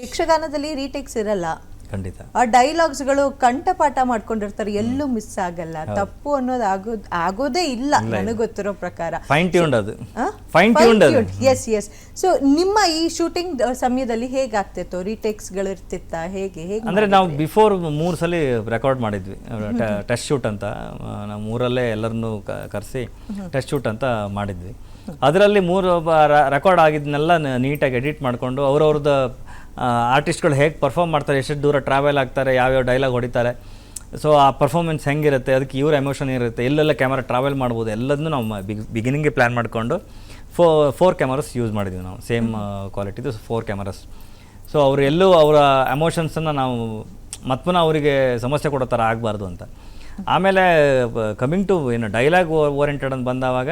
ಯಕ್ಷಗಾನದಲ್ಲಿ ರೀಟೇಕ್ಸ್ ಇರಲ್ಲ ಖಂಡಿತ. ಆ ಡೈಲಾಗ್ಸ್ಗಳು ಕಂಠಪಾಠ ಮಾಡ್ಕೊಂಡಿರ್ತಾರೆ, ಎಲ್ಲೂ ಮಿಸ್ ಆಗಲ್ಲ. ತಪ್ಪು ಅನ್ನೋದು ಆಗೋದೇ ಇಲ್ಲ ನನಗೆ ಗೊತ್ತಿರೋ ಪ್ರಕಾರ. ಫೈನ್ ಟ್ಯೂನ್ಡ್ ಅದು. ಫೈನ್ ಟ್ಯೂನ್ಡ್ ಅದು. Yes yes. ಸೊ ನಿಮ್ಮ ಈ ಶೂಟಿಂಗ್ ಸಮಯದಲ್ಲಿ ಹೇಗಾಗ್ತಿತ್ತು? ರೀಟೇಕ್ಸ್ಗಳು ಇರ್ತಿತ್ತಾ? ಹೇಗೆ ಅಂದರೆ ನಾವು ಬಿಫೋರ್ 3 ಸಲ ರೆಕಾರ್ಡ್ ಮಾಡಿದ್ವಿ, ಟೆಸ್ಟ್ ಶೂಟ್ ಅಂತ. ನಾವು 3ರಲ್ಲೇ ಎಲ್ಲರನ್ನೂ ಕರೆಸಿ ಟೆಸ್ಟ್ ಶೂಟ್ ಅಂತ ಮಾಡಿದ್ವಿ. ಅದರಲ್ಲಿ 3 ರೆಕಾರ್ಡ್ ಆಗಿದ್ದನ್ನೆಲ್ಲ ನೀಟಾಗಿ ಎಡಿಟ್ ಮಾಡಿಕೊಂಡು ಅವ್ರವ್ರದ್ದು ಆರ್ಟಿಸ್ಟ್ಗಳು ಹೇಗೆ ಪರ್ಫಾರ್ಮ್ ಮಾಡ್ತಾರೆ, ಎಷ್ಟು ದೂರ ಟ್ರಾವೆಲ್ ಆಗ್ತಾರೆ, ಯಾವ್ಯಾವ ಡೈಲಾಗ್ ಹೊಡಿತಾರೆ, ಸೊ ಆ ಪರ್ಫಾರ್ಮೆನ್ಸ್ ಹೆಂಗಿರುತ್ತೆ, ಅದಕ್ಕೆ ಇವ್ರ ಎಮೋಷನ್ ಇರುತ್ತೆ, ಎಲ್ಲೆಲ್ಲ ಕ್ಯಾಮರಾ ಟ್ರಾವೆಲ್ ಮಾಡ್ಬೋದು, ಎಲ್ಲದನ್ನೂ ನಾವು ಬಿಗಿನಿಂಗೇ ಪ್ಲ್ಯಾನ್ ಮಾಡಿಕೊಂಡು 4 ಕ್ಯಾಮರಾಸ್ ಯೂಸ್ ಮಾಡಿದ್ವಿ ನಾವು. Same ಕ್ವಾಲಿಟಿದು 4 cameras. ಸೊ ಅವರು ಎಲ್ಲೂ ಅವರ ಎಮೋಷನ್ಸನ್ನು ನಾವು ಮತ್ತೆ ಅವರಿಗೆ ಸಮಸ್ಯೆ ಕೊಡೋ ಥರ ಆಗಬಾರ್ದು ಅಂತ. ಆಮೇಲೆ ಕಮಿಂಗ್ ಟು ಏನು ಡೈಲಾಗ್ ಓರಿಯೆಂಟೆಡ್ ಅಂತ ಬಂದಾವಾಗ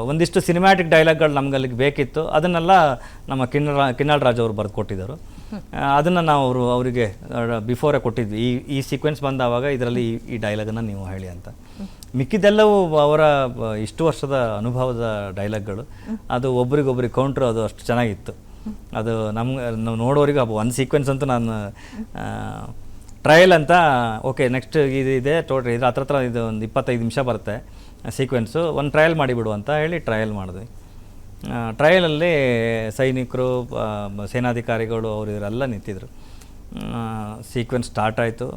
ಒಂದಿಷ್ಟು ಸಿನಿಮ್ಯಾಟಿಕ್ ಡೈಲಾಗ್ಗಳು ನಮ್ಗೆ ಅಲ್ಲಿಗೆ ಬೇಕಿತ್ತು. ಅದನ್ನೆಲ್ಲ ನಮ್ಮ ಕಿನ್ನಾಳ್ ರಾಜ್ ಅವರು ಬರೆದು ಕೊಟ್ಟಿದ್ದರು. ಅದನ್ನು ನಾವು ಅವರಿಗೆ ಬಿಫೋರೇ ಕೊಟ್ಟಿದ್ವಿ. ಈ ಸೀಕ್ವೆನ್ಸ್ ಬಂದಾವಾಗ ಇದರಲ್ಲಿ ಈ ಡೈಲಾಗನ್ನು ನೀವು ಹೇಳಿ ಅಂತ. ಮಿಕ್ಕಿದ್ದೆಲ್ಲವೂ ಅವರ ಇಷ್ಟು ವರ್ಷದ ಅನುಭವದ ಡೈಲಾಗ್ಗಳು. ಅದು ಒಬ್ರಿಗೊಬ್ರಿಗೆ ಕೌಂಟ್ರು ಅದು ಅಷ್ಟು ಚೆನ್ನಾಗಿತ್ತು. ಅದು ನಾವು ನೋಡೋರಿಗೆ ಒಂದು ಸೀಕ್ವೆನ್ಸ್ ಅಂತೂ ನಾನು ಟ್ರಯಲ್ ಅಂತ, ಓಕೆ ನೆಕ್ಸ್ಟ್ ಇದೆ ಟೋಟಲ್ ಇದು ಹತ್ರ ಇದು ಒಂದು 25 ನಿಮಿಷ ಬರುತ್ತೆ ಸೀಕ್ವೆನ್ಸು, ಒಂದು ಟ್ರಯಲ್ ಮಾಡಿಬಿಡು ಅಂತ ಹೇಳಿ ಟ್ರಯಲ್ ಮಾಡಿದ್ವಿ. ಟ್ರಯಲಲ್ಲಿ ಸೈನಿಕರು, ಸೇನಾಧಿಕಾರಿಗಳು ಅವರು ಇವರೆಲ್ಲ ನಿಂತಿದ್ರು. ಸೀಕ್ವೆನ್ಸ್ ಸ್ಟಾರ್ಟ್ ಆಯಿತು.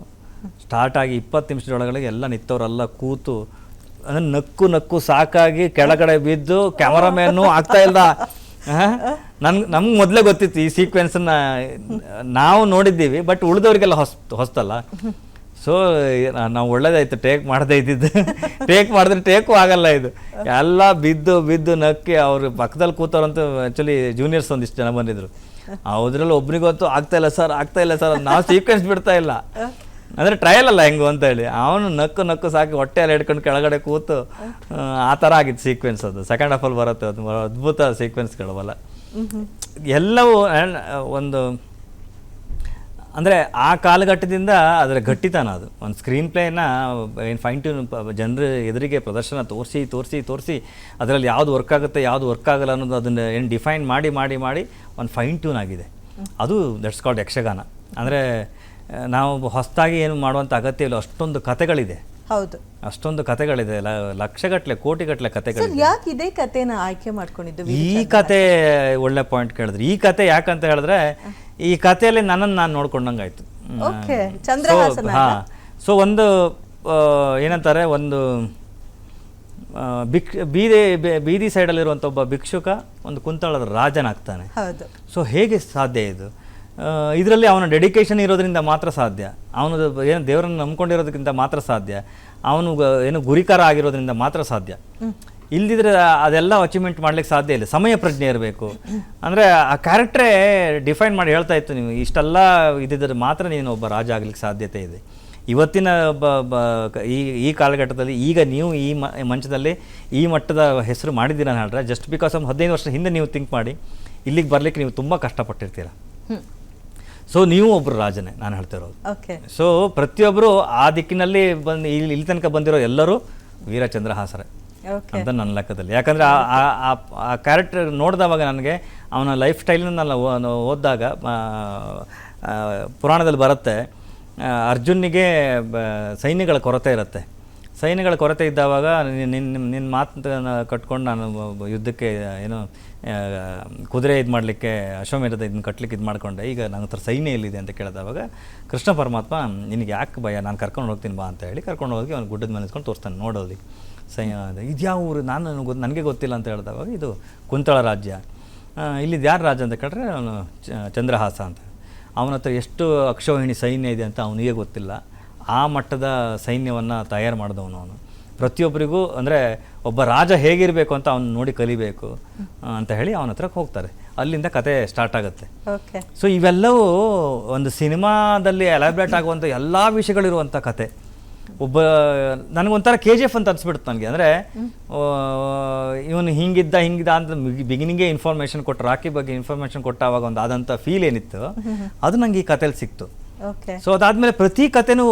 ಸ್ಟಾರ್ಟ್ ಆಗಿ 20 ನಿಮಿಷದೊಳಗಡೆ ಎಲ್ಲ ನಿಂತವರೆಲ್ಲ ಕೂತು ಅದನ್ನು ನಕ್ಕು ಸಾಕಾಗಿ ಕೆಳಗಡೆ ಬಿದ್ದು ಕ್ಯಾಮರಾಮ್ಯಾನು ಆಗ್ತಾ ಇಲ್ಲ. ನಮ್ಗೆ ಮೊದಲೇ ಗೊತ್ತಿತ್ತು ಈ ಸೀಕ್ವೆನ್ಸನ್ನು ನಾವು ನೋಡಿದ್ದೀವಿ, ಬಟ್ ಉಳಿದವ್ರಿಗೆಲ್ಲ ಹೊಸ್ತಲ್ಲ. ಸೊ ನಾವು ಒಳ್ಳೇದಾಯ್ತು ಟೇಕ್ ಮಾಡದೇ ಇದ್ದಿದ್ದು. ಟೇಕ್ ಮಾಡಿದ್ರೆ ಟೇಕು ಆಗಲ್ಲ ಇದು. ಎಲ್ಲ ಬಿದ್ದು ನಕ್ಕಿ ಅವ್ರ ಪಕ್ಕದಲ್ಲಿ ಕೂತವ್ರಂತೂ ಆ್ಯಕ್ಚುಲಿ ಜೂನಿಯರ್ಸ್ ಒಂದಿಷ್ಟು ಜನ ಬಂದಿದ್ರು. ಅದ್ರಲ್ಲಿ ಒಬ್ರಿಗೊತ್ತು ಆಗ್ತಾ ಇಲ್ಲ ಸರ್ ನಾವು ಸೀಕ್ವೆನ್ಸ್ ಬಿಡ್ತಾ ಇಲ್ಲ ಅಂದರೆ ಟ್ರಯಲ್ ಅಲ್ಲ ಹೆಂಗು ಅಂತ ಹೇಳಿ ಅವನು ನಕ್ಕು ಸಾಕಿ ಹೊಟ್ಟೆಯಲ್ಲಿ ಹಿಡ್ಕೊಂಡು ಕೆಳಗಡೆ ಕೂತು ಆ ಥರ ಆಗಿತ್ತು ಸೀಕ್ವೆನ್ಸ್. ಅದು ಸೆಕೆಂಡ್ ಹಾಫಲ್ಲಿ ಬರುತ್ತೆ. ಅದು ಅದ್ಭುತ ಸೀಕ್ವೆನ್ಸ್ಗಳವಲ್ಲ ಎಲ್ಲವೂ. ಒಂದು ಅಂದರೆ ಆ ಕಾಲಘಟ್ಟದಿಂದ ಅದರ ಗಟ್ಟಿತನ ಅದು. ಒಂದು ಸ್ಕ್ರೀನ್ ಪ್ಲೇನ ಏನು ಫೈನ್ ಟ್ಯೂನ್ ಜನರ ಎದುರಿಗೆ ಪ್ರದರ್ಶನ ತೋರಿಸಿ ಅದರಲ್ಲಿ ಯಾವುದು ವರ್ಕ್ ಆಗುತ್ತೆ ಯಾವುದು ವರ್ಕ್ ಆಗಲ್ಲ ಅನ್ನೋದು ಅದನ್ನು ಏನು ಡಿಫೈನ್ ಮಾಡಿ ಒಂದು ಫೈನ್ ಟ್ಯೂನ್ ಆಗಿದೆ. ಅದು ದಟ್ಸ್ ಕಾಲ್ಡ್ ಯಕ್ಷಗಾನ. ಅಂದರೆ ನಾವು ಹೊಸದಾಗಿ ಏನು ಮಾಡುವಂಥ ಅಗತ್ಯ ಇಲ್ಲ. ಅಷ್ಟೊಂದು ಕಥೆಗಳಿದೆ. ಹೌದು, ಅಷ್ಟೊಂದು ಕಥೆಗಳಿದೆ, ಲಕ್ಷಗಟ್ಟಲೆ ಕೋಟಿಗಟ್ಟಲೆ ಕಥೆಗಳಿದೆ. ಯಾಕೆ ಇದೇ ಕಥೆನ ಆಯ್ಕೆ ಮಾಡ್ಕೊಂಡಿದ್ದು? ಈ ಕತೆ ಒಳ್ಳೆ ಪಾಯಿಂಟ್ ಕೇಳಿದ್ರೆ, ಈ ಕತೆ ಯಾಕಂತ ಹೇಳಿದ್ರೆ ಈ ಕಥೆಯಲ್ಲಿ ನನ್ನನ್ನು ನಾನು ನೋಡ್ಕೊಂಡಂಗಾಯ್ತು. ಸೊ ಒಂದು ಏನಂತಾರೆ, ಒಂದು ಬೀದಿ ಸೈಡಲ್ಲಿರುವಂಥ ಒಬ್ಬ ಭಿಕ್ಷುಕ ಒಂದು ಕುಂತಳದ ರಾಜನಾಗ್ತಾನೆ. ಸೊ ಹೇಗೆ ಸಾಧ್ಯ ಇದು? ಇದರಲ್ಲಿ ಅವನ ಡೆಡಿಕೇಶನ್ ಇರೋದ್ರಿಂದ ಮಾತ್ರ ಸಾಧ್ಯ. ಅವನು ಏನು ದೇವರನ್ನು ನಂಬ್ಕೊಂಡಿರೋದಕ್ಕಿಂತ ಮಾತ್ರ ಸಾಧ್ಯ. ಅವನು ಏನು ಗುರಿಕಾರ ಆಗಿರೋದ್ರಿಂದ ಮಾತ್ರ ಸಾಧ್ಯ. ಇಲ್ದಿದ್ರೆ ಅದೆಲ್ಲ ಅಚೀವ್ಮೆಂಟ್ ಮಾಡ್ಲಿಕ್ಕೆ ಸಾಧ್ಯ ಇಲ್ಲ. ಸಮಯ ಪ್ರಜ್ಞೆ ಇರಬೇಕು. ಅಂದರೆ ಆ ಕ್ಯಾರೆಕ್ಟ್ರೇ ಡಿಫೈನ್ ಮಾಡಿ ಹೇಳ್ತಾ ಇತ್ತು, ನೀವು ಇಷ್ಟೆಲ್ಲ ಇದ್ದಿದ್ರೆ ಮಾತ್ರ ನೀನು ಒಬ್ಬ ರಾಜ ಆಗಲಿಕ್ಕೆ ಸಾಧ್ಯತೆ ಇದೆ. ಇವತ್ತಿನ ಈ ಕಾಲಘಟ್ಟದಲ್ಲಿ ಈಗ ನೀವು ಈ ಮಂಚದಲ್ಲಿ ಈ ಮಟ್ಟದ ಹೆಸರು ಮಾಡಿದ್ದೀರ ಅಂತ ಹೇಳಿದ್ರೆ ಜಸ್ಟ್ ಬಿಕಾಸ್ 15 ವರ್ಷ ಹಿಂದೆ ನೀವು ಥಿಂಕ್ ಮಾಡಿ ಇಲ್ಲಿಗೆ ಬರಲಿಕ್ಕೆ ನೀವು ತುಂಬ ಕಷ್ಟಪಟ್ಟಿರ್ತೀರ. ಸೊ ನೀವು ಒಬ್ಬರು ರಾಜನೇ ನಾನು ಹೇಳ್ತಿರೋದು. ಸೊ ಪ್ರತಿಯೊಬ್ಬರು ಆ ದಿಕ್ಕಿನಲ್ಲಿ ಬಂದು ಇಲ್ಲಿ ತನಕ ಬಂದಿರೋ ಎಲ್ಲರೂ ವೀರಚಂದ್ರಹಾಸರೇ ಅಂತ ನನ್ನ ಲೆಕ್ಕದಲ್ಲಿ. ಯಾಕಂದರೆ ಆ ಕ್ಯಾರೆಕ್ಟರ್ ನೋಡಿದವಾಗ ನನಗೆ ಅವನ ಲೈಫ್ ಸ್ಟೈಲನ್ನೆಲ್ಲ ಓದಿದಾಗ ಪುರಾಣದಲ್ಲಿ ಬರುತ್ತೆ, ಅರ್ಜುನಿಗೆ ಸೈನ್ಯಗಳ ಕೊರತೆ ಇರುತ್ತೆ. ಸೈನ್ಯಗಳ ಕೊರತೆ ಇದ್ದಾವಾಗ ನಿನ್ನ ಮಾತನ್ನ ಕಟ್ಕೊಂಡು ನಾನು ಯುದ್ಧಕ್ಕೆ ಏನು ಕುದುರೆ ಇದು ಮಾಡಲಿಕ್ಕೆ ಅಶ್ವಮೇಧದ ಇದನ್ನ ಕಟ್ಟಲಿಕ್ಕೆ ಇದು ಮಾಡಿಕೊಂಡೆ. ಈಗ ನನ್ನ ಹತ್ರ ಸೈನ್ಯ ಎಲ್ಲಿದೆ ಅಂತ ಕೇಳಿದವಾಗ ಕೃಷ್ಣ ಪರಮಾತ್ಮ ನಿನಗೆ ಯಾಕೆ ಭಯ, ನಾನು ಕರ್ಕೊಂಡು ಹೋಗ್ತೀನಿ ಬಾ ಅಂತ ಹೇಳಿ ಕರ್ಕೊಂಡು ಹೋಗಿ ಅವ್ನು ಗುಡ್ಡದ ಮೇಲೆ ನಿಂತ್ಕೊಂಡು ತೋರಿಸ್ತಾನೆ. ನೋಡೋದು ಇದ್ಯಾವ ಊರು ನನಗೆ ಗೊತ್ತಿಲ್ಲ ಅಂತ ಹೇಳಿದವಾಗ ಇದು ಕುಂತಳ ರಾಜ್ಯ. ಇಲ್ಲಿದ್ದು ಯಾರು ರಾಜ ಅಂತ ಕೇಳಿದ್ರೆ ಅವನು ಚಂದ್ರಹಾಸ ಅಂತ. ಅವನ ಹತ್ರ ಎಷ್ಟು ಅಕ್ಷೋಹಿಣಿ ಸೈನ್ಯ ಇದೆ ಅಂತ ಅವನಿಗೆ ಗೊತ್ತಿಲ್ಲ. ಆ ಮಟ್ಟದ ಸೈನ್ಯವನ್ನು ತಯಾರು ಮಾಡಿದವನು ಅವನು. ಪ್ರತಿಯೊಬ್ಬರಿಗೂ ಅಂದರೆ ಒಬ್ಬ ರಾಜ ಹೇಗಿರಬೇಕು ಅಂತ ಅವನು ನೋಡಿ ಕಲಿಬೇಕು ಅಂತ ಹೇಳಿ ಅವನ ಹತ್ರಕ್ಕೆ ಹೋಗ್ತಾರೆ. ಅಲ್ಲಿಂದ ಕತೆ ಸ್ಟಾರ್ಟ್ ಆಗುತ್ತೆ. ಸೊ ಇವೆಲ್ಲವೂ ಒಂದು ಸಿನಿಮಾದಲ್ಲಿ ಎಲಾಬ್ರೇಟ್ ಆಗುವಂಥ ಎಲ್ಲ ವಿಷಯಗಳಿರುವಂಥ ಕತೆ. ನನಗೊಂಥರ KGF ಅಂತ ಅನ್ಸ್ಬಿಡ್ತು ನನಗೆ. ಅಂದರೆ ಇವನು ಹಿಂಗಿದ್ದ ಅಂತ ಬಿಗಿನಿಂಗೇ ಇನ್ಫಾರ್ಮೇಷನ್ ಕೊಟ್ಟು, ರಾಕಿ ಬಗ್ಗೆ ಇನ್ಫಾರ್ಮೇಷನ್ ಕೊಟ್ಟಾವಾಗ ಒಂದು ಆದಂಥ ಫೀಲ್ ಏನಿತ್ತು ಅದು ನನಗೆ ಈ ಕಥೆಯಲ್ಲಿ ಸಿಕ್ತು. ಸೊ ಅದಾದಮೇಲೆ ಪ್ರತಿ ಕಥೆನೂ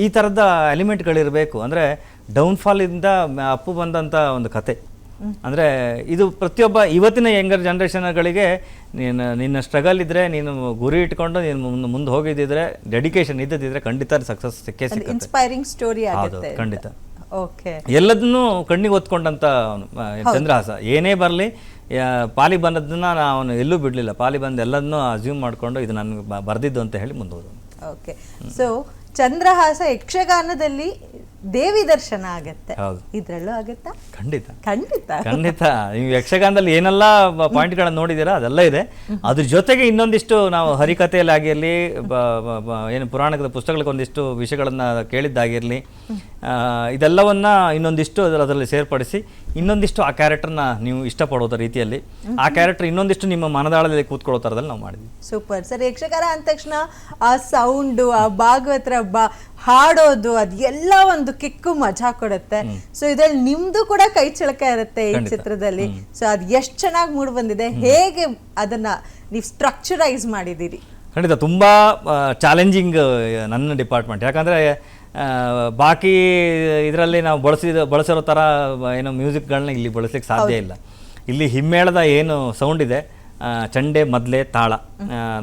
ಈ ಥರದ ಎಲಿಮೆಂಟ್ಗಳಿರಬೇಕು. ಅಂದರೆ ಡೌನ್ಫಾಲಿಂದ ಅಪ್ಪು ಬಂದಂಥ ಒಂದು ಕತೆ. ಅಂದರೆ ಇದು ಪ್ರತಿಯೊಬ್ಬ ಇವತ್ತಿನ ಯಂಗರ್ ಜನ್ರೇಷನ್ಗಳಿಗೆ ನಿನ್ನ ಸ್ಟ್ರಗಲ್ ಇದ್ದರೆ, ನೀನು ಗುರಿ ಇಟ್ಕೊಂಡು ನೀನು ಮುಂದೆ ಹೋಗಿದ್ದಿದ್ರೆ, ಡೆಡಿಕೇಶನ್ ಇದ್ದದಿದ್ರೆ ಖಂಡಿತ ಸಕ್ಸಸ್ ಸಿಕ್ಕೇ ಸಿಗುತ್ತೆ. ಇನ್ಸ್ಪೈರಿಂಗ್ ಸ್ಟೋರಿ ಹೌದು, ಆಗುತ್ತೆ. ಖಂಡಿತ. ಓಕೆ, ಎಲ್ಲದನ್ನೂ ಕಣ್ಣಿಗೆ ಹೊತ್ಕೊಂಡಂಥ ಚಂದ್ರಹಾಸ. ಏನೇ ಬರಲಿ, ಪಾಲಿ ಬಂದದನ್ನ ಅವನು ಎಲ್ಲೂ ಬಿಡಲಿಲ್ಲ. ಪಾಲಿ ಬಂದು ಎಲ್ಲದನ್ನೂ ಅಸ್ಯೂಮ್ ಮಾಡಿಕೊಂಡು ಇದು ನನಗೆ ಬರೆದಿದ್ದು ಅಂತ ಹೇಳಿ ಮುಂದೋದು. ಓಕೆ, ಸೊ ಚಂದ್ರಹಾಸ ಯಕ್ಷಗಾನದಲ್ಲಿ ದೇವಿ ದರ್ಶನ ಆಗತ್ತೆ, ಹೌದು. ಇದ್ರಲ್ಲೂ ಆಗತ್ತಾ? ಖಂಡಿತ ಖಂಡಿತ ಖಂಡಿತ. ನೀವು ಯಕ್ಷಗಾನದಲ್ಲಿ ಏನೆಲ್ಲ ಪಾಯಿಂಟ್ಗಳನ್ನು ನೋಡಿದ್ದೀರಾ ಅದೆಲ್ಲ ಇದೆ. ಅದ್ರ ಜೊತೆಗೆ ಇನ್ನೊಂದಿಷ್ಟು ನಾವು ಹರಿಕಥೆಯಲ್ಲಿ ಆಗಿರಲಿ, ಏನು ಪುರಾಣದ ಪುಸ್ತಕಗಳಿಗೆ ಒಂದಿಷ್ಟು ವಿಷಯಗಳನ್ನು ಕೇಳಿದ್ದಾಗಿರಲಿ, ಇದೆಲ್ಲವನ್ನ ಇನ್ನೊಂದಿಷ್ಟು ಅದರಲ್ಲಿ ಸೇರ್ಪಡಿಸಿ ಇನ್ನೊಂದಿಷ್ಟು ಆ ಕ್ಯಾರೆಕ್ಟರ್ನ ನೀವು ಇಷ್ಟಪಡೋದ ರೀತಿಯಲ್ಲಿ ಆ ಕ್ಯಾರೆಕ್ಟರ್ ಇನ್ನೊಂದಿಷ್ಟು ನಿಮ್ಮ ಮನದಾಳದಲ್ಲಿ ಕೂತ್ಕೊಳ್ಳೋ ಥರದಲ್ಲಿ ನಾವು ಮಾಡಿದ್ವಿ. Super sir. ಯಕ್ಷಗಾನ ಅಂದ ತಕ್ಷಣ ಆ ಸೌಂಡು, ಆ ಭಾಗವತರ ಹಾಡೋದು, ಅದೆಲ್ಲ ಒಂದು ಕಿಕ್ಕು ಮಜಾ ಕೊಡುತ್ತೆ. ಸೊ ಇದ್ರಲ್ಲಿ ನಿಮ್ದು ಕೂಡ ಕೈ ಚಳಕ ಇರುತ್ತೆ ಈ ಚಿತ್ರದಲ್ಲಿ. ಸೊ ಅದ್ ಎಷ್ಟು ಚೆನ್ನಾಗಿ ಮೂಡ್ ಬಂದಿದೆ, ಹೇಗೆ ಅದನ್ನ ನೀವು ಸ್ಟ್ರಕ್ಚರೈಸ್ ಮಾಡಿದ್ದೀರಿ? ಖಂಡಿತ ತುಂಬ ಚಾಲೆಂಜಿಂಗ್ ನನ್ನ ಡಿಪಾರ್ಟ್ಮೆಂಟ್. ಯಾಕಂದರೆ ಬಾಕಿ ಇದರಲ್ಲಿ ನಾವು ಬಳಸಿರೋ ಥರ ಏನು ಮ್ಯೂಸಿಕ್ಗಳನ್ನ ಇಲ್ಲಿ ಬಳಸ್ಲಿಕ್ಕೆ ಸಾಧ್ಯ ಇಲ್ಲ. ಇಲ್ಲಿ ಹಿಮ್ಮೇಳದ ಏನು ಸೌಂಡ್ ಇದೆ, ಚಂಡೆ, ಮದ್ಲೆ, ತಾಳ,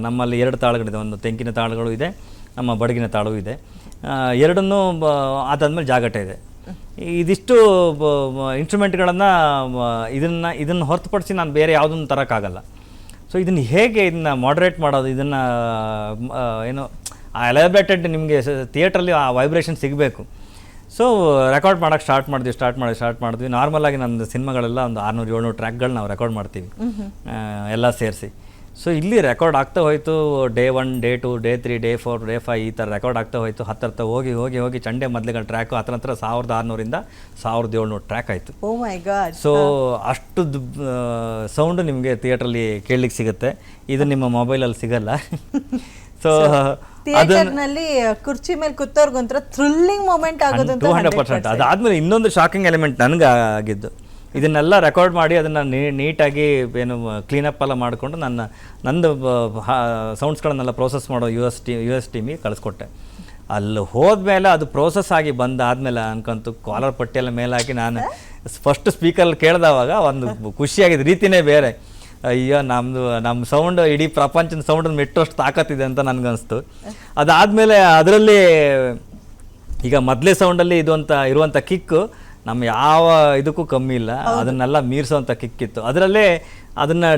ನಮ್ಮಲ್ಲಿ 2 ತಾಳಗಳಿದೆ. ಒಂದು ತೆಂಕಿನ ತಾಳಗಳು ಇದೆ, ನಮ್ಮ ಬಡಗಿನ ತಾಳವೂ ಇದೆ. ಎರಡನ್ನೂ ಅದಾದ್ಮೇಲೆ ಜಾಗಟೆ ಇದೆ. ಇದಿಷ್ಟು ಇನ್ಸ್ಟ್ರೂಮೆಂಟ್ಗಳನ್ನು ಇದನ್ನು ಹೊರತುಪಡಿಸಿ ನಾನು ಬೇರೆ ಯಾವುದನ್ನು ತರೋಕ್ಕಾಗಲ್ಲ. ಸೊ ಇದನ್ನು ಹೇಗೆ ಇದನ್ನು ಮಾಡ್ರೇಟ್ ಮಾಡೋದು, ಇದನ್ನು ಏನು ಆ ಎಲಿವೇಟೆಡ್ ನಿಮಗೆ ಥಿಯೇಟ್ರಲ್ಲಿ ಆ ವೈಬ್ರೇಷನ್ ಸಿಗಬೇಕು. ಸೊ ರೆಕಾರ್ಡ್ ಮಾಡೋಕ್ಕೆ ಸ್ಟಾರ್ಟ್ ಮಾಡಿದ್ವಿ. ನಾರ್ಮಲಾಗಿ ನನ್ನ ಸಿನಿಮಾಗಳೆಲ್ಲ ಒಂದು 600-700 ಟ್ರ್ಯಾಕ್ಗಳು ನಾವು ರೆಕಾರ್ಡ್ ಮಾಡ್ತೀವಿ ಎಲ್ಲ ಸೇರಿಸಿ. ಸೊ ಇಲ್ಲಿ ರೆಕಾರ್ಡ್ ಆಗ್ತಾ ಹೋಯಿತು. Day 1, day 2, day 3, day 4, day 5 ಈ ಥರ ರೆಕಾರ್ಡ್ ಆಗ್ತಾ ಹೋಯಿತು. ಹತ್ತಿರ ಹೋಗಿ ಚಂಡೆ ಮೊದಲಿಗಳ ಟ್ರ್ಯಾಕು ಹತ್ರ 1600 1700 ಟ್ರ್ಯಾಕ್ ಆಯಿತು. ಓ ಮೈ ಗಾಡ್. ಸೊ ಅಷ್ಟು ಸೌಂಡು ನಿಮಗೆ ಥಿಯೇಟ್ರಲ್ಲಿ ಕೇಳಲಿಕ್ಕೆ ಸಿಗುತ್ತೆ. ಇದು ನಿಮ್ಮ ಮೊಬೈಲಲ್ಲಿ ಸಿಗಲ್ಲ. ಸೊ ಥಿಯೇಟರ್ನಲ್ಲಿ ಕುರ್ಚಿ ಮೇಲೆ ಕೂತವ್ರಿಗೊಂಥರ ಥ್ರಿಲ್ಲಿಂಗ್ ಮೂಮೆಂಟ್ ಆಗೋದು 200%. ಅದಾದ್ಮೇಲೆ ಇನ್ನೊಂದು ಶಾಕಿಂಗ್ ಎಲಿಮೆಂಟ್ ನನಗೆ ಆಗಿದ್ದು, ಇದನ್ನೆಲ್ಲ ರೆಕಾರ್ಡ್ ಮಾಡಿ ಅದನ್ನು ನೀಟಾಗಿ ಏನು ಕ್ಲೀನಪ್ ಎಲ್ಲ ಮಾಡಿಕೊಂಡು ನಂದು ಸೌಂಡ್ಸ್ಗಳನ್ನೆಲ್ಲ ಪ್ರೋಸೆಸ್ ಮಾಡೋ ಯು ಎಸ್ ಟೀಮಿಗೆ ಕಳಿಸ್ಕೊಟ್ಟೆ. ಅಲ್ಲಿ ಹೋದ್ಮೇಲೆ ಅದು ಪ್ರೋಸೆಸ್ ಆಗಿ ಬಂದಾದ್ಮೇಲೆ ಅನ್ಕಂತು ಕಾಲರ್ ಪಟ್ಟಿಯೆಲ್ಲ ಮೇಲೆ ಹಾಕಿ ನಾನು ಫಸ್ಟ್ ಸ್ಪೀಕರಲ್ಲಿ ಕೇಳಿದವಾಗ ಒಂದು ಖುಷಿಯಾಗಿದ್ದ ರೀತಿಯೇ ಬೇರೆ. ಅಯ್ಯೋ ನಮ್ಮ ಸೌಂಡ್ ಇಡೀ ಪ್ರಪಂಚದ ಸೌಂಡನ್ನು ಮೆಟ್ಟೋಷ್ಟು ತಾಕತ್ತಿದೆ ಅಂತ ನನಗನ್ನಿಸ್ತು. ಅದಾದಮೇಲೆ ಅದರಲ್ಲಿ ಈಗ ಮೊದಲೇ ಸೌಂಡಲ್ಲಿ ಇರುವಂಥ ಕಿಕ್ಕು ನಮ್ಮ ಯಾವ ಇದಕ್ಕೂ ಕಮ್ಮಿ ಇಲ್ಲ, ಅದನ್ನೆಲ್ಲ ಮೀರಿಸೋವಂಥ ಕಿಕ್ಕಿತ್ತು. ಅದರಲ್ಲೇ ಅದನ್ನು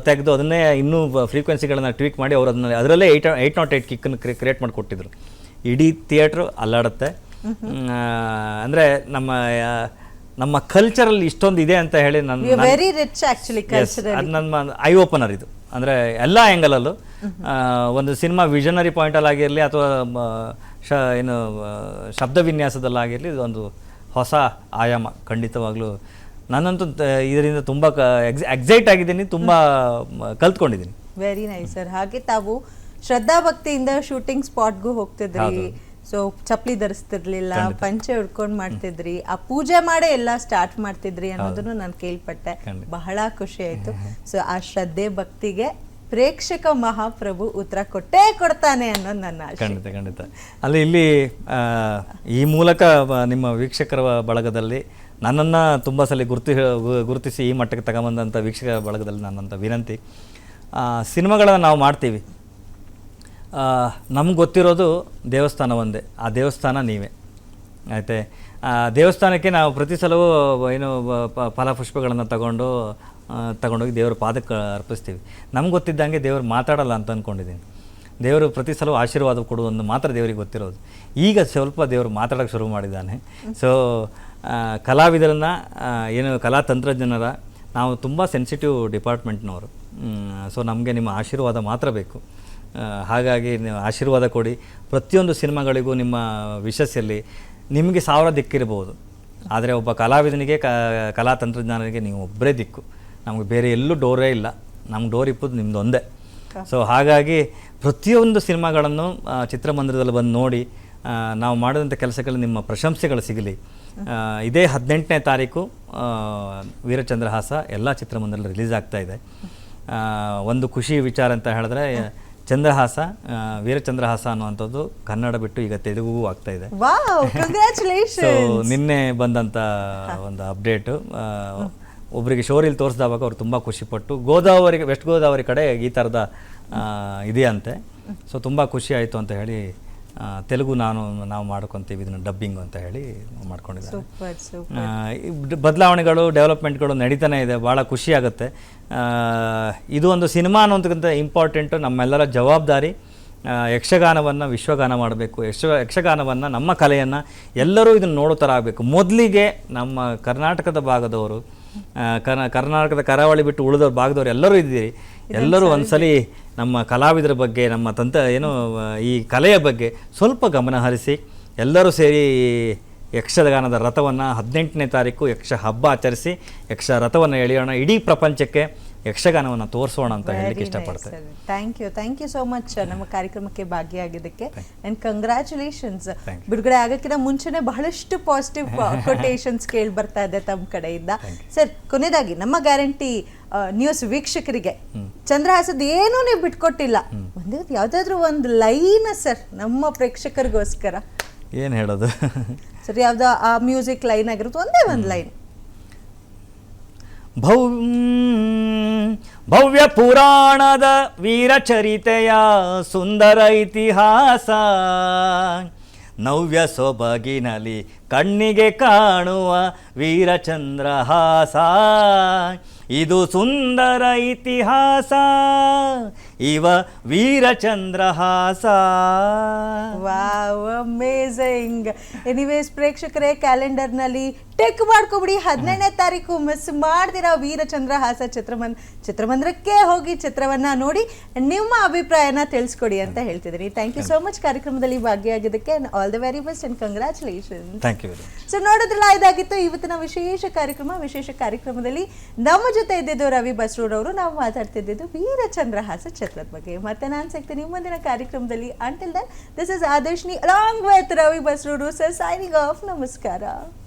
ತೆಗೆದು ಅದನ್ನೇ ಇನ್ನೂ ಫ್ರೀಕ್ವೆನ್ಸಿಗಳನ್ನು ಟ್ವೀಕ್ ಮಾಡಿ ಅವರು ಅದರಲ್ಲೇ 808 ಕಿಕ್ಕನ್ನು ಕ್ರಿಯೇಟ್ ಮಾಡಿಕೊಟ್ಟಿದ್ರು. ಇಡೀ ಥಿಯೇಟ್ರು ಅಲ್ಲಾಡುತ್ತೆ. ಅಂದರೆ ನಮ್ಮ ಕಲ್ಚರಲ್ಲಿ ಇಷ್ಟೊಂದು ಇದೆ ಅಂತ ಹೇಳಿ ವೆರಿ ರಿಚ್ ಆಕ್ಚುಲಿ ಕಲ್ಚರ್. ಅದು ನನ್ನ ಐ ಓಪನರ್ ಇದು. ಅಂದರೆ ಎಲ್ಲ ಆ್ಯಂಗಲಲ್ಲೂ ಒಂದು ಸಿನಿಮಾ ವಿಷನರಿ ಪಾಯಿಂಟಲ್ಲಿ ಆಗಿರಲಿ ಅಥವಾ ಏನು ಶಬ್ದ ವಿನ್ಯಾಸದಲ್ಲಾಗಿರಲಿ ಇದೊಂದು ಹೊಸ ಆಯಾಮ. ಖಂಡಿತವಾಗ್ಲೂ ನಾನಂತೂ ಇದರಿಂದ ತುಂಬ ಎಕ್ಸೈಟ್ ಆಗಿದ್ದೀನಿ, ತುಂಬ ಕಲ್ತ್ಕೊಂಡಿದ್ದೀನಿ. Very nice sir. ಹಾಗೆ ತಾವು ಶ್ರದ್ಧಾ ಭಕ್ತಿಯಿಂದ ಶೂಟಿಂಗ್ ಸ್ಪಾಟ್ಗೂ ಹೋಗ್ತಿದ್ರಿ. ಸೊ ಚಪ್ಪಲಿ ಧರಿಸ್ತಿರ್ಲಿಲ್ಲ, ಪಂಚೆ ಉಡ್ಕೊಂಡು ಮಾಡ್ತಿದ್ರಿ, ಆ ಪೂಜೆ ಮಾಡೇ ಎಲ್ಲ ಸ್ಟಾರ್ಟ್ ಮಾಡ್ತಿದ್ರಿ ಅನ್ನೋದನ್ನು ನಾನು ಕೇಳ್ಪಟ್ಟೆ. ಬಹಳ ಖುಷಿ ಆಯ್ತು. ಸೊ ಆ ಶ್ರದ್ಧೆ ಭಕ್ತಿಗೆ ಪ್ರೇಕ್ಷಕ ಮಹಾಪ್ರಭು ಉತ್ತರ ಕೊಡ್ತಾನೆ ಅನ್ನೋದು ನನ್ನ ಆಶೆ. ಖಂಡಿತ. ಇಲ್ಲಿ ಈ ಮೂಲಕ ನಿಮ್ಮ ವೀಕ್ಷಕರ ಬಳಗದಲ್ಲಿ ನನ್ನನ್ನು ತುಂಬ ಸಲ ಗುರುತಿಸಿ ಈ ಮಟ್ಟಕ್ಕೆ ತಗೊಂಬಂದಂಥ ವೀಕ್ಷಕರ ಬಳಗದಲ್ಲಿ ನನ್ನಂಥ ವಿನಂತಿ, ಸಿನಿಮಾಗಳನ್ನು ನಾವು ಮಾಡ್ತೀವಿ, ನಮ್ಗೆ ಗೊತ್ತಿರೋದು ದೇವಸ್ಥಾನ ಒಂದೇ, ಆ ದೇವಸ್ಥಾನ ನೀವೇ ಆಯ್ತೆ. ದೇವಸ್ಥಾನಕ್ಕೆ ನಾವು ಪ್ರತಿ ಸಲವೂ ಏನು ಫಲಪುಷ್ಪಗಳನ್ನು ತಗೊಂಡೋಗಿ ದೇವರ ಪಾದಕ್ಕೆ ಅರ್ಪಿಸ್ತೀವಿ. ನಮ್ಗೆ ಗೊತ್ತಿದ್ದಂಗೆ ದೇವರು ಮಾತಾಡಲ್ಲ ಅಂತ ಅಂದ್ಕೊಂಡಿದ್ದೀನಿ. ದೇವರು ಪ್ರತಿ ಸಲ ಆಶೀರ್ವಾದ ಕೊಡುವುದು ಮಾತ್ರ ದೇವರಿಗೆ ಗೊತ್ತಿರೋದು. ಈಗ ಸ್ವಲ್ಪ ದೇವರು ಮಾತಾಡೋಕ್ಕೆ ಶುರು ಮಾಡಿದ್ದಾನೆ. ಸೊ ಕಲಾವಿದರನ್ನು ಏನು ಕಲಾ ತಂತ್ರಜ್ಞರ ನಾವು ತುಂಬ ಸೆನ್ಸಿಟಿವ್ ಡಿಪಾರ್ಟ್ಮೆಂಟ್ನವರು. ಸೊ ನಮಗೆ ನಿಮ್ಮ ಆಶೀರ್ವಾದ ಮಾತ್ರ ಬೇಕು. ಹಾಗಾಗಿ ನೀವು ಆಶೀರ್ವಾದ ಕೊಡಿ. ಪ್ರತಿಯೊಂದು ಸಿನಿಮಾಗಳಿಗೂ ನಿಮ್ಮ ವಿಶಸ್ಸಲ್ಲಿ ನಿಮಗೆ 1000 ದಿಕ್ಕಿರ್ಬೋದು, ಆದರೆ ಒಬ್ಬ ಕಲಾವಿದನಿಗೆ ಕಲಾ ತಂತ್ರಜ್ಞಾನಿಗೆ ನೀವು ಒಬ್ಬರೇ ದಿಕ್ಕು. ನಮಗೆ ಬೇರೆ ಎಲ್ಲೂ ಡೋರೇ ಇಲ್ಲ, ನಮ್ಗೆ ಡೋರ್ ಇಪ್ಪದು ನಿಮ್ಮದು ಒಂದೇ. ಸೊ ಹಾಗಾಗಿ ಪ್ರತಿಯೊಂದು ಸಿನಿಮಾಗಳನ್ನು ಚಿತ್ರಮಂದಿರದಲ್ಲಿ ಬಂದು ನೋಡಿ, ನಾವು ಮಾಡಿದಂಥ ಕೆಲಸಗಳು ನಿಮ್ಮ ಪ್ರಶಂಸೆಗಳು ಸಿಗಲಿ. ಇದೇ 18ನೇ ತಾರೀಕು ವೀರಚಂದ್ರಹಾಸ ಎಲ್ಲ ಚಿತ್ರಮಂದಿರದಲ್ಲಿ ರಿಲೀಸ್ ಆಗ್ತಾ ಇದೆ. ಒಂದು ಖುಷಿ ವಿಚಾರ ಅಂತ ಹೇಳಿದ್ರೆ ಚಂದ್ರಹಾಸ, ವೀರಚಂದ್ರಹಾಸ ಅನ್ನುವಂಥದ್ದು ಕನ್ನಡ ಬಿಟ್ಟು ಈಗ ತೆಲುಗುಗೂ ಆಗ್ತಾ ಇದೆ. Wow, so congratulation. ನಿನ್ನೆ ಬಂದಂಥ ಒಂದು ಅಪ್ಡೇಟು, ಒಬ್ಬರಿಗೆ ಶೋರಿಲ್ ತೋರಿಸಿದವಾಗ ಅವ್ರು ತುಂಬ ಖುಷಿಪಟ್ಟು, ವೆಸ್ಟ್ ಗೋದಾವರಿ ಕಡೆ ಈ ಥರದ ಇದೆಯಂತೆ. ಸೊ ತುಂಬ ಖುಷಿ ಆಯಿತು ಅಂತ ಹೇಳಿ ತೆಲುಗು ನಾವು ಮಾಡ್ಕೊತೀವಿ ಇದನ್ನು ಡಬ್ಬಿಂಗ್ ಅಂತ ಹೇಳಿ ಮಾಡ್ಕೊಂಡಿದ್ದಾರೆ. Super super. ಬದಲಾವಣೆಗಳು, ಡೆವಲಪ್ಮೆಂಟ್ಗಳು ನಡೀತಾನೆ ಇದೆ, ಭಾಳ ಖುಷಿ ಆಗುತ್ತೆ. ಇದು ಒಂದು ಸಿನಿಮಾ ಅನ್ನೋದಕ್ಕಿಂತ ಇಂಪಾರ್ಟೆಂಟು ನಮ್ಮೆಲ್ಲರ ಜವಾಬ್ದಾರಿ. ಯಕ್ಷಗಾನವನ್ನು ವಿಶ್ವಗಾನ ಮಾಡಬೇಕು, ಯಕ್ಷಗಾನವನ್ನು ನಮ್ಮ ಕಲೆಯನ್ನು ಎಲ್ಲರೂ ಇದನ್ನು ನೋಡೋ ಥರ ಆಗಬೇಕು. ಮೊದಲಿಗೆ ನಮ್ಮ ಕರ್ನಾಟಕದ ಭಾಗದವರು, ಕರ್ನಾಟಕದ ಕರಾವಳಿ ಬಿಟ್ಟು ಉಳಿದ ಭಾಗದವರು ಎಲ್ಲರೂ ಇದ್ದೀರಿ. ಎಲ್ಲರೂ ಒಂದ್ಸಲಿ ನಮ್ಮ ಕಲಾವಿದರ ಬಗ್ಗೆ, ನಮ್ಮ ಈ ಕಲೆಯ ಬಗ್ಗೆ ಸ್ವಲ್ಪ ಗಮನ ಹರಿಸಿ ಎಲ್ಲರೂ ಸೇರಿ ಯಕ್ಷಗಾನದ ರಥವನ್ನು 18ನೇ ತಾರೀಕು ಯಕ್ಷ ಹಬ್ಬ ಆಚರಿಸಿ ಯಕ್ಷ ರಥವನ್ನು ಎಳೆಯೋಣ, ಇಡೀ ಪ್ರಪಂಚಕ್ಕೆ ಯಕ್ಷಗಾನವನ್ನು ತೋರಿಸೋಣ ಅಂತ ಹೇಳಲಿಕ್ಕೆ ಇಷ್ಟಪಡ್ತೇನೆ. ಥ್ಯಾಂಕ್ ಯು ಸೋ ಮಚ್ ನಮ್ಮ ಕಾರ್ಯಕ್ರಮಕ್ಕೆ ಭಾಗಿಯಾಗಿದ್ದಕ್ಕೆ ಆ್ಯಂಡ್ ಕಂಗ್ರ್ಯಾಚುಲೇಷನ್ಸ್. ಬಿಡುಗಡೆ ಆಗೋಕ್ಕಿಂತ ಮುಂಚೆನೆ ಬಹಳಷ್ಟು ಪಾಸಿಟಿವ್ ಕೊಟೇಶನ್ಸ್ ಕೇಳಿ ಬರ್ತಾ ಇದೆ ತಮ್ಮ ಕಡೆಯಿಂದ. ಸರ್, ಕೊನೆಯದಾಗಿ ನಮ್ಮ ಗ್ಯಾರಂಟಿ ನ್ಯೂಸ್ ವೀಕ್ಷಕರಿಗೆ ಚಂದ್ರಹಾಸದ ಏನೂ ನೀವು ಬಿಟ್ಕೊಟ್ಟಿಲ್ಲ, ಯಾವ್ದಾದ್ರು ಒಂದು ಲೈನ್ ಸರ್ ನಮ್ಮ ಪ್ರೇಕ್ಷಕರಿಗೋಸ್ಕರ ಏನು ಹೇಳೋದು ಸರ್? ಯಾವ್ದೋ ಆ ಮ್ಯೂಸಿಕ್ ಲೈನ್ ಆಗಿರುತ್ತೆ, ಒಂದೇ ಒಂದು ಲೈನ್. ಭವ್ಯ ಪುರಾಣದ ವೀರಚರಿತೆಯ ಸುಂದರ ಇತಿಹಾಸ, ನವ್ಯ ಸೊಬಗಿನಲ್ಲಿ ಕಣ್ಣಿಗೆ ಕಾಣುವ ವೀರಚಂದ್ರಹಾಸ, ಇದು ಸುಂದರ ಇತಿಹಾಸ, ಇವ ವೀರಚಂದ್ರಹಾಸ. Wow, amazing. ಎನಿವೇಸ್ ಪ್ರೇಕ್ಷಕರೇ, ಕ್ಯಾಲೆಂಡರ್ನಲ್ಲಿ ಟಿಕ್ ಮಾಡ್ಕೊಬಿಡಿ, 18ನೇ ತಾರೀಕು ಮಿಸ್ ಮಾಡ್ದಿರಾ ವೀರಚಂದ್ರಹಾಸ ಚಿತ್ರಮಂದಿರಕ್ಕೆ ಹೋಗಿ ಚಿತ್ರವನ್ನ ನೋಡಿ ನಿಮ್ಮ ಅಭಿಪ್ರಾಯನ ತಿಳಿಸ್ಕೊಡಿ ಅಂತ ಹೇಳ್ತಿದ್ದೀನಿ. ಥ್ಯಾಂಕ್ ಯು ಸೋ ಮಚ್ ಕಾರ್ಯಕ್ರಮದಲ್ಲಿ ಭಾಗಿಯಾಗಿದ್ದಕ್ಕೆ. All the very best and congratulation. Thank you. So ನೋಡೋದ್ರಲ್ಲ, ಇದಾಗಿತ್ತು ಇವತ್ತಿನ ವಿಶೇಷ ಕಾರ್ಯಕ್ರಮದಲ್ಲಿ ನಮ್ಮ ಜೊತೆ ಇದ್ದಿದ್ದು ರವಿ ಬಸ್ರೂರವರು. ನಾವು ಮಾತಾಡ್ತಿದ್ದು ವೀರಚಂದ್ರಹಾಸ ಚಿತ್ರದ ಬಗ್ಗೆ. ಮತ್ತೆ ನಾನು ಸಿಗ್ತೀನಿ ಮುಂದಿನ ಕಾರ್ಯಕ್ರಮದಲ್ಲಿ. Until then, this is Adarshini along with Ravi Basrur sir, signing off. ನಮಸ್ಕಾರ.